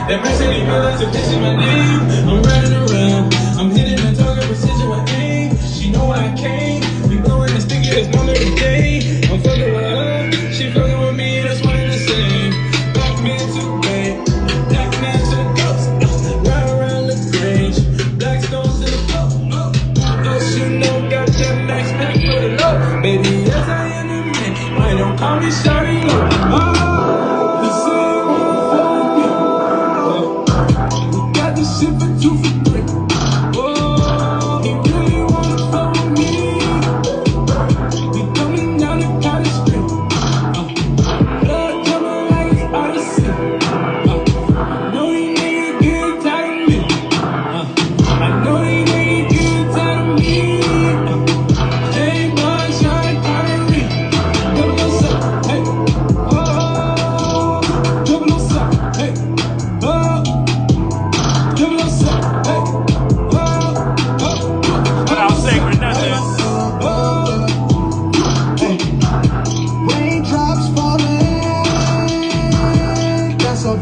That Mercedes realized to pitch in my name. I'm riding around, I'm hitting the target precision with aim. She know when I came, we blowing the sticky as mom every day. I'm fucking with her, she fucking with me, that's one and the same. Black man to bang, black man to the ghost. Ride around the grange, black stones to the floor. Oh, you know, got that max pack for the low. Baby, yes, I am the man. Why don't call me Shawty Low?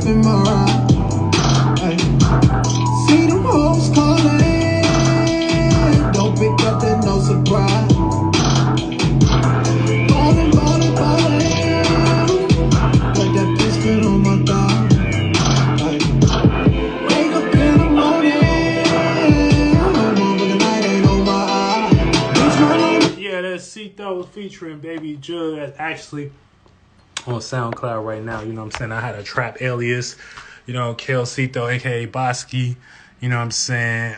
In my ride, see them hoes calling, don't pick up that no surprise. Ballin', ballin', ballin', like that pistol on my thigh. Wake up in the morning, but the night ain't on my eye. Yeah, that's Cito featuring Baby Jug. That's actually on SoundCloud right now, you know what I'm saying? I had a trap alias, you know, Kelcito, aka Bosky, you know what I'm saying?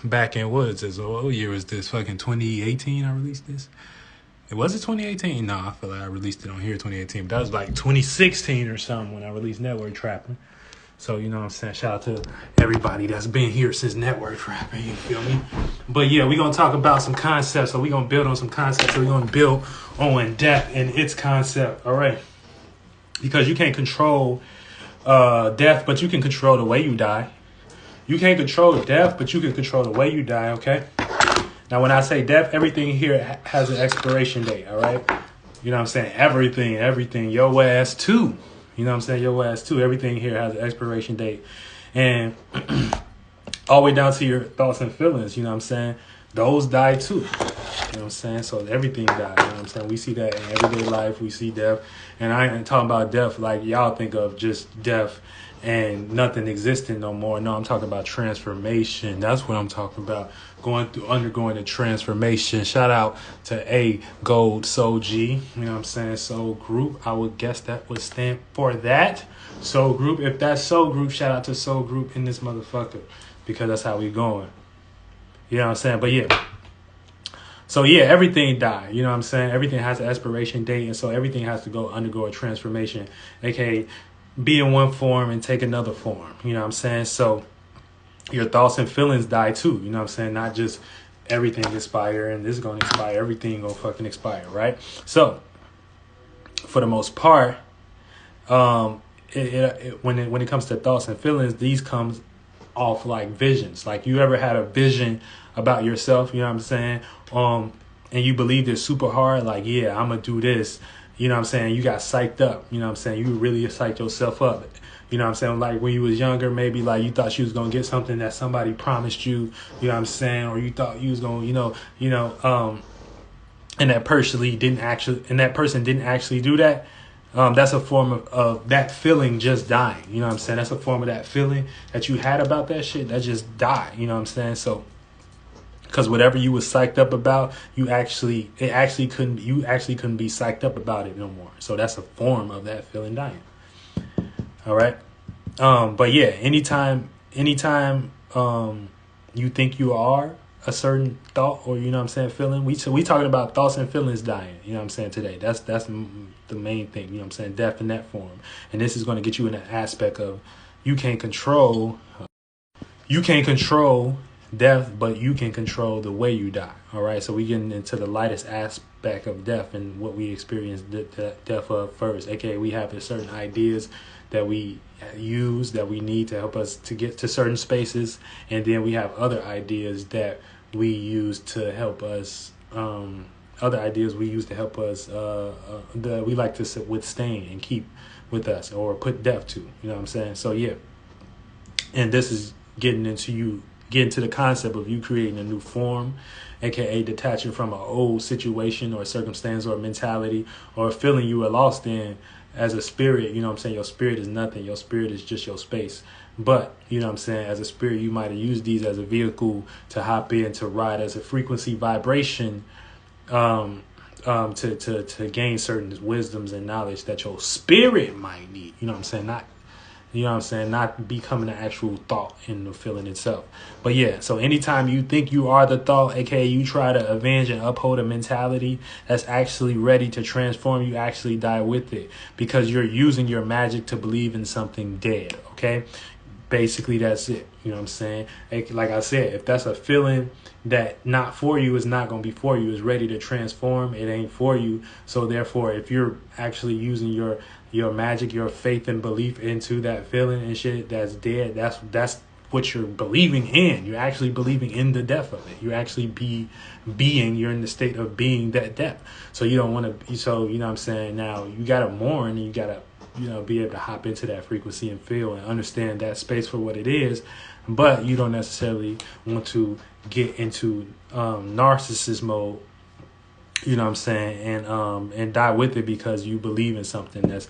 Back in what is this? What year was this? Fucking 2018 I released this? Was it 2018? No, I feel like I released it on here 2018, but that was like 2016 or something when I released Network Trapping. So, you know what I'm saying? Shout out to everybody that's been here since Network Trapping, you feel me? But yeah, we're going to talk about some concepts. So we're going to build on some concepts. So we're going to build on death and its concept, all right? Because you can't control death, but you can control the way you die. You can't control death, but you can control the way you die, okay? Now, when I say death, everything here has an expiration date, all right? You know what I'm saying? Everything, your ass too. You know what I'm saying? Your ass too. Everything here has an expiration date. And all the way down to your thoughts and feelings, you know what I'm saying? Those die too. You know what I'm saying? So everything dies. You know what I'm saying? We see that in everyday life. We see death. And I ain't talking about death like y'all think of just death and nothing existing no more. No, I'm talking about transformation. That's what I'm talking about. Undergoing a transformation. Shout out to A Gold Soul G. You know what I'm saying? Soul Group. I would guess that would stand for that. Soul Group. If that's Soul Group, shout out to Soul Group in this motherfucker. Because that's how we going. You know what I'm saying? But yeah. So yeah, everything died. You know what I'm saying? Everything has an expiration date. And so everything has to undergo a transformation. AKA be in one form and take another form. You know what I'm saying? So your thoughts and feelings die too. You know what I'm saying? Not just everything expire and this is going to expire. Everything going to fucking expire, right? So for the most part, when it comes to thoughts and feelings, these comes off like visions. Like you ever had a vision about yourself, you know what I'm saying? And you believed it super hard. Like, yeah, I'm going to do this. You know what I'm saying? You got psyched up. You know what I'm saying? You really psyched yourself up. You know what I'm saying? Like when you was younger, maybe like you thought you was going to get something that somebody promised you, you know what I'm saying? Or you thought you was going to, and that person didn't actually do that. That's a form of that feeling just dying. You know what I'm saying? That's a form of that feeling that you had about that shit that just died. You know what I'm saying? So Because whatever you was psyched up about, you actually couldn't be psyched up about it no more. So that's a form of that feeling dying. All right. But yeah, anytime you think you are a certain thought, or feeling, we talking about thoughts and feelings dying, today. That's the main thing, death in that form. And this is going to get you in an aspect of you can't control death, but you can control the way you die. All right, so we getting into the lightest aspect of death and what we experience the death of first, aka we have certain ideas that we use that we need to help us to get to certain spaces, and then we have other ideas that we use to help us that we like to withstand and keep with us or put death to, so yeah. And this is getting to the concept of you creating a new form, aka detaching from an old situation or circumstance or mentality or a feeling you were lost in as a spirit. Your spirit is nothing. Your spirit is just your space. But, as a spirit, you might have used these as a vehicle to hop in, to ride as a frequency vibration, to gain certain wisdoms and knowledge that your spirit might need. Not becoming an actual thought in the feeling itself. But yeah, so anytime you think you are the thought, aka you try to avenge and uphold a mentality that's actually ready to transform, you actually die with it because you're using your magic to believe in something dead, okay? Basically, that's it. Like I said, if that's a feeling that not for you, is not going to be for you, is ready to transform, it ain't for you. So therefore, if you're actually using your magic, your faith and belief into that feeling and shit that's dead, that's what you're believing in. You're actually believing in the death of it. You actually you're in the state of being that death. So you don't want to, now you got to mourn, and you got to, be able to hop into that frequency and feel and understand that space for what it is. But you don't necessarily want to get into narcissist mode, and die with it because you believe in something that's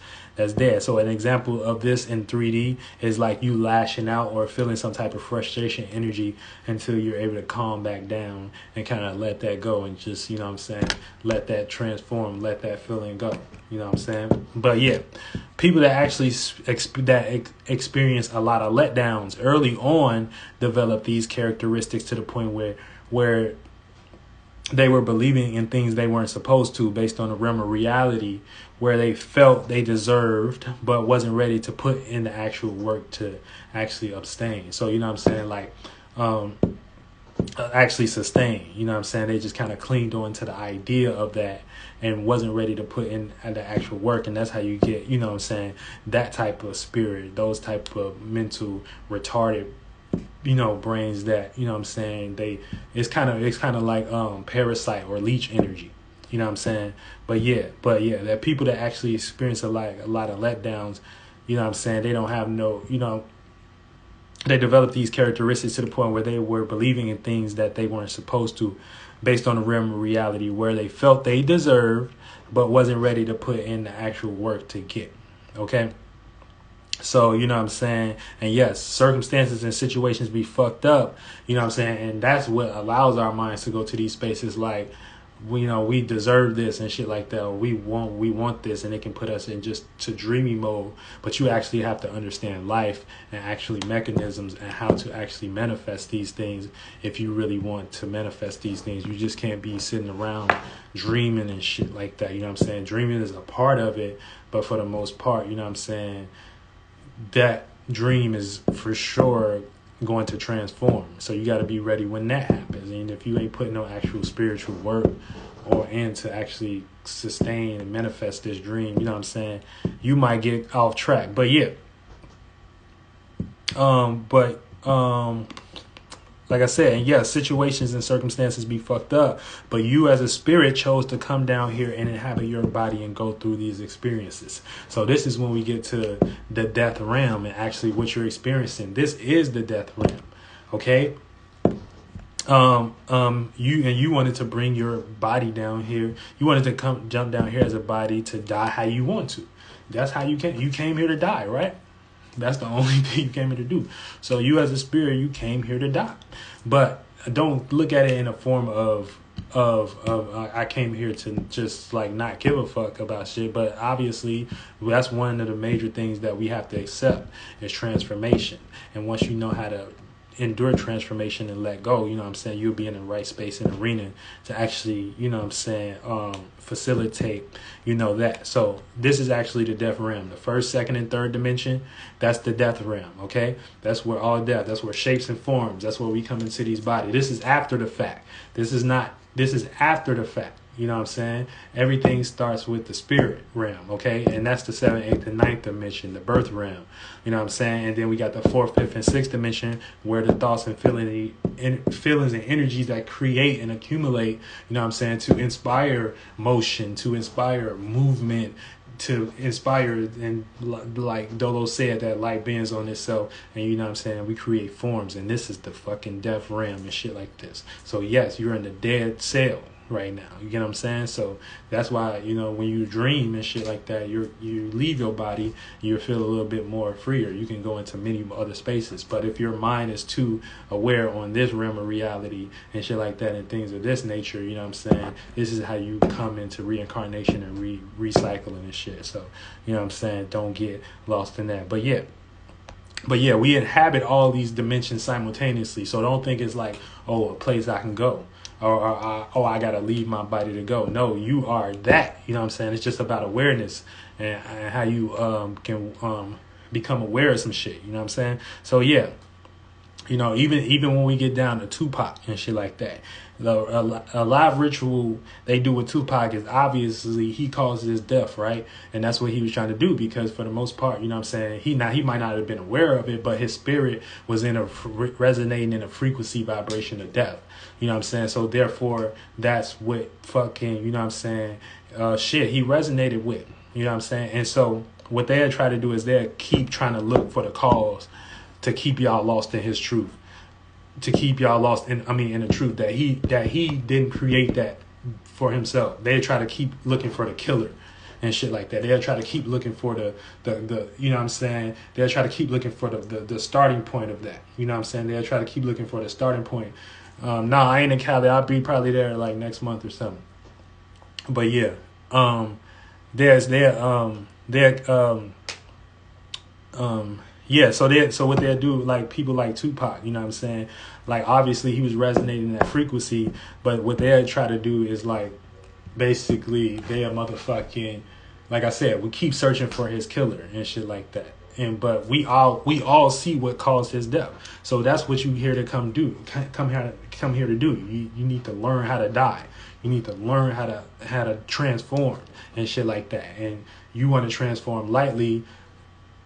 dead. So an example of this in 3D is like you lashing out or feeling some type of frustration energy until you're able to calm back down and kind of let that go and just, let that transform, let that feeling go, But yeah, people that actually experience a lot of letdowns early on develop these characteristics to the point where they were believing in things they weren't supposed to based on a realm of reality where they felt they deserved but wasn't ready to put in the actual work to actually abstain. So, actually sustain, they just kind of clinged on to the idea of that and wasn't ready to put in the actual work. And that's how you get, that type of spirit, those type of mental retarded brains that, it's kind of like parasite or leech energy, But yeah, that people that actually experience a lot of letdowns, they don't have they develop these characteristics to the point where they were believing in things that they weren't supposed to based on the realm of reality where they felt they deserved but wasn't ready to put in the actual work to get, okay? So, and yes, circumstances and situations be fucked up, and that's what allows our minds to go to these spaces like, we deserve this and shit like that, or we want this, and it can put us in just to dreamy mode. But you actually have to understand life and actually mechanisms and how to actually manifest these things. If you really want to manifest these things, you just can't be sitting around dreaming and shit like that. Dreaming is a part of it, but for the most part, that dream is for sure going to transform. So you got to be ready when that happens. And if you ain't putting no actual spiritual work or in to actually sustain and manifest this dream, you might get off track. But yeah, like I said, and yeah, situations and circumstances be fucked up, but you as a spirit chose to come down here and inhabit your body and go through these experiences. So this is when we get to the death realm and actually what you're experiencing. This is the death realm, okay? You wanted to bring your body down here. You wanted to jump down here as a body to die how you want to. That's how you came. You came here to die, right? That's the only thing you came here to do. So you as a spirit, you came here to die. But don't look at it in a form of I came here to just like not give a fuck about shit. But obviously, that's one of the major things that we have to accept is transformation. And once you know how to endure transformation and let go, you know what I'm saying, you'll be in the right space and arena to actually, you know what I'm saying, facilitate, you know, that. So this is actually the death realm. The first, second, and third dimension, that's the death realm, okay? That's where all death, that's where shapes and forms, that's where we come into these bodies. This is after the fact. This is after the fact. You know what I'm saying? Everything starts with the spirit realm, okay? And that's the 7th, 8th, and 9th dimension, the birth realm. You know what I'm saying? And then we got the 4th, 5th, and 6th dimension where the thoughts and feelings and energies that create and accumulate, you know what I'm saying, to inspire motion, to inspire movement, to inspire, and like Dolo said, that light bends on itself, and you know what I'm saying, we create forms, and this is the fucking death realm and shit like this. So yes, you're in the dead cell right now, you get what I'm saying? So that's why, you know, when you dream and shit like that, you leave your body, you feel a little bit more freer. You can go into many other spaces. But if your mind is too aware on this realm of reality and shit like that and things of this nature, you know what I'm saying, this is how you come into reincarnation and recycling and shit. So, you know what I'm saying, don't get lost in that. But yeah, we inhabit all these dimensions simultaneously. So don't think it's like, oh, a place I can go. Or I gotta leave my body to go. No, you are that. You know what I'm saying? It's just about awareness and how you can become aware of some shit. You know what I'm saying? So yeah, you know, even when we get down to Tupac and shit like that, a live ritual they do with Tupac is obviously he caused his death, right? And that's what he was trying to do, because for the most part, you know what I'm saying, he might not have been aware of it, but his spirit was resonating in a frequency vibration of death. You know what I'm saying? So therefore, that's what fucking, you know what I'm saying, shit he resonated with. You know what I'm saying? And so what they'll try to do is they'll keep trying to look for the cause to keep y'all lost in his truth. To keep y'all lost in the truth that he didn't create that for himself. They try to keep looking for the killer and shit like that. They'll try to keep looking for the you know what I'm saying, they'll try to keep looking for the starting point of that. You know what I'm saying? They'll try to keep looking for the starting point. I ain't in Cali. I'll be probably there like next month or something. But yeah, so what they'll do, like people like Tupac, you know what I'm saying? Like obviously he was resonating in that frequency, but what they'll try to do is like basically they're motherfucking, like I said, we keep searching for his killer and shit like that. But we all see what caused his death. So that's what you here to come here to do. You need to learn how to die. You need to learn how to transform and shit like that. And you want to transform lightly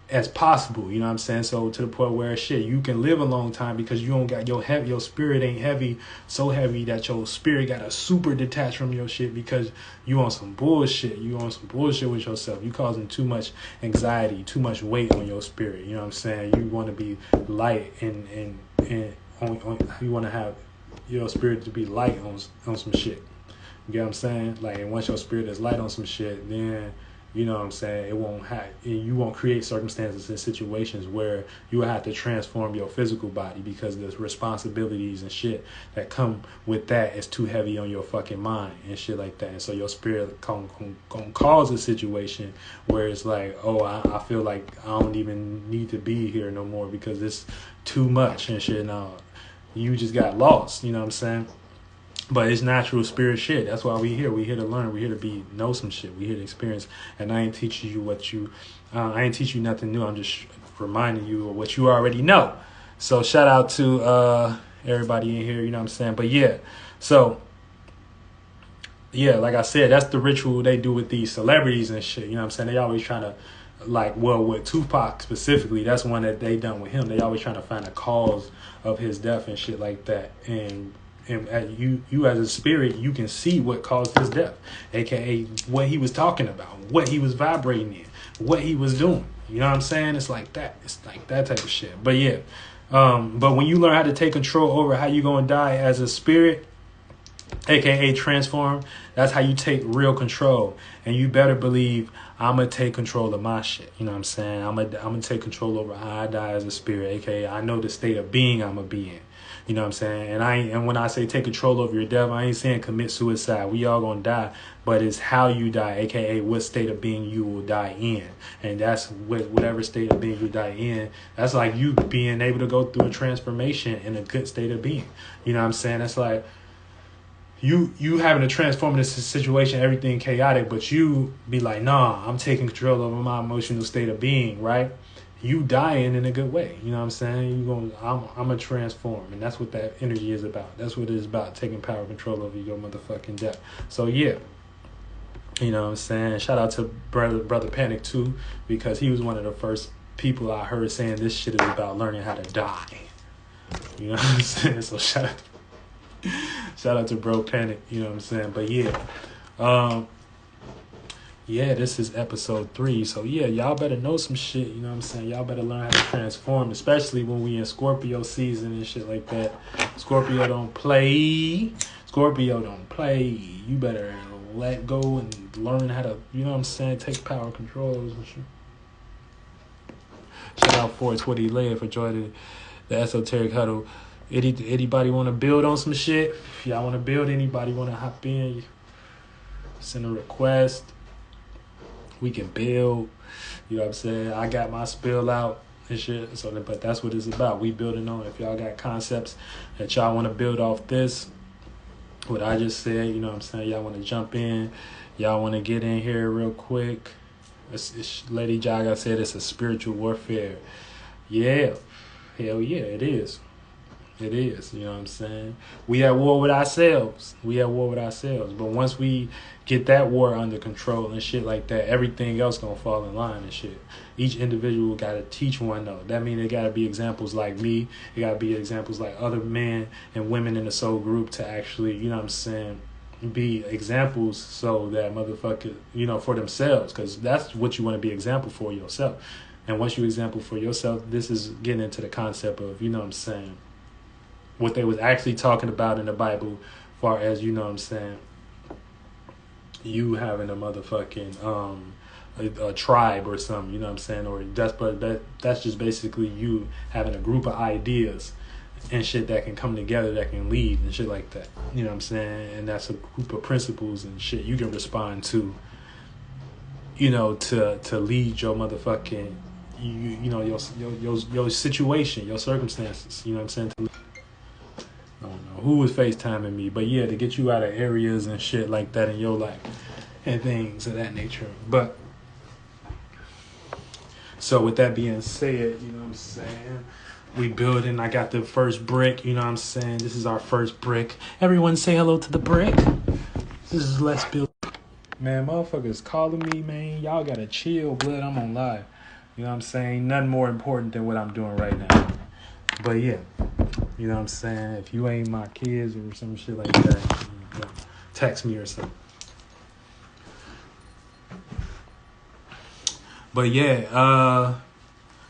as possible, you know what I'm saying? So to the point where shit, you can live a long time because you don't got your spirit ain't heavy, so heavy that your spirit got to super detach from your shit because you on some bullshit. You on some bullshit with yourself. You causing too much anxiety, too much weight on your spirit. You know what I'm saying? You want to be light and you want to have your spirit to be light on some shit. You get what I'm saying? Like, and once your spirit is light on some shit, then you know what I'm saying, you won't create circumstances and situations where you will have to transform your physical body because the responsibilities and shit that come with that is too heavy on your fucking mind and shit like that. And so your spirit gonna cause a situation where it's like, oh, I feel like I don't even need to be here no more because it's too much and shit. Now you just got lost, you know what I'm saying? But it's natural spirit shit. That's why we here. We here to learn. We here to know some shit. We here to experience. And I ain't teaching you I ain't teaching you nothing new. I'm just reminding you of what you already know. So shout out to everybody in here. You know what I'm saying? But yeah. So yeah, like I said, that's the ritual they do with these celebrities and shit. You know what I'm saying? They always trying to, like, well, with Tupac specifically, that's one that they done with him. They always trying to find a cause of his death and shit like that. And you as a spirit, you can see what caused his death, aka what he was talking about, what he was vibrating in, what he was doing. You know what I'm saying? It's like that. It's like that type of shit. But yeah, but when you learn how to take control over how you gonna die as a spirit, aka transform, that's how you take real control. And you better believe I'm gonna take control of my shit. You know what I'm saying? I'm gonna take control over how I die as a spirit, aka I know the state of being I'm gonna be in. You know what I'm saying? And when I say take control over your death, I ain't saying commit suicide. We all gonna die, but it's how you die, aka what state of being you will die in. And that's whatever state of being you die in. That's like you being able to go through a transformation in a good state of being. You know what I'm saying? That's like you having to transform this situation, everything chaotic, but you be like, nah, I'm taking control over my emotional state of being, right? You dying in a good way. You know what I'm saying? I'm gonna transform, and that's what that energy is about. That's what it is about, taking power and control over your motherfucking death. So yeah, you know what I'm saying? Shout out to brother Panic too, because he was one of the first people I heard saying this shit is about learning how to die. You know what I'm saying? So shout out to bro Panic. You know what I'm saying? But yeah, yeah, this is episode 3. So yeah, y'all better know some shit, you know what I'm saying? Y'all better learn how to transform, especially when we in Scorpio season and shit like that. Scorpio don't play. You better let go and learn how to, you know what I'm saying, take power controls and shit. Shout out 420 Leia for joining the Esoteric Huddle. Anybody want to build on some shit? If y'all want to build, anybody want to hop in, send a request. We can build, you know what I'm saying? I got my spill out and shit. But that's what it's about. We building on. If y'all got concepts that y'all want to build off this, what I just said, you know what I'm saying? Y'all want to jump in. Y'all want to get in here real quick. Lady Jaga said it's a spiritual warfare. Yeah. Hell yeah, it is. It is, you know what I'm saying? We at war with ourselves. But once we get that war under control and shit like that, everything else gonna fall in line and shit. Each individual gotta teach one though. That means it gotta be examples like me. It gotta be examples like other men and women in the soul group to actually, you know what I'm saying, be examples so that motherfucker, you know, for themselves. Because that's what you want to be example for yourself. And once you example for yourself, this is getting into the concept of, you know what I'm saying, what they was actually talking about in the Bible, far as, you know what I'm saying, you having a motherfucking a tribe or something, you know what I'm saying, or that's just basically you having a group of ideas and shit that can come together, that can lead and shit like that, you know what I'm saying, and that's a group of principles and shit you can respond to, you know, to lead your motherfucking, you know, your situation, your circumstances, you know what I'm saying. I don't know who was FaceTiming me, but yeah, to get you out of areas and shit like that in your life and things of that nature. But so with that being said, you know what I'm saying, we building. I got the first brick, you know what I'm saying. This is our first brick. Everyone say hello to the brick. This is Let's Build. Man, motherfuckers calling me, man. Y'all gotta chill, blood. I'm on live. You know what I'm saying? Nothing more important than what I'm doing right now. But yeah, you know what I'm saying? If you ain't my kids or some shit like that, you know, text me or something. But yeah,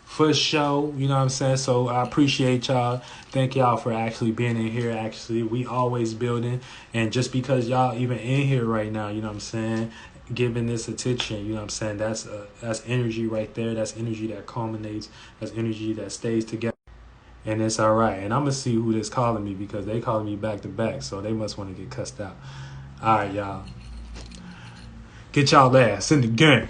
for sure, you know what I'm saying? So I appreciate y'all. Thank y'all for actually being in here. Actually, we always building. And just because y'all even in here right now, you know what I'm saying, giving this attention, you know what I'm saying, that's energy right there. That's energy that culminates. That's energy that stays together. And it's all right. And I'm going to see who that's calling me, because they calling me back to back. So they must want to get cussed out. All right, y'all. Get y'all ass in the game.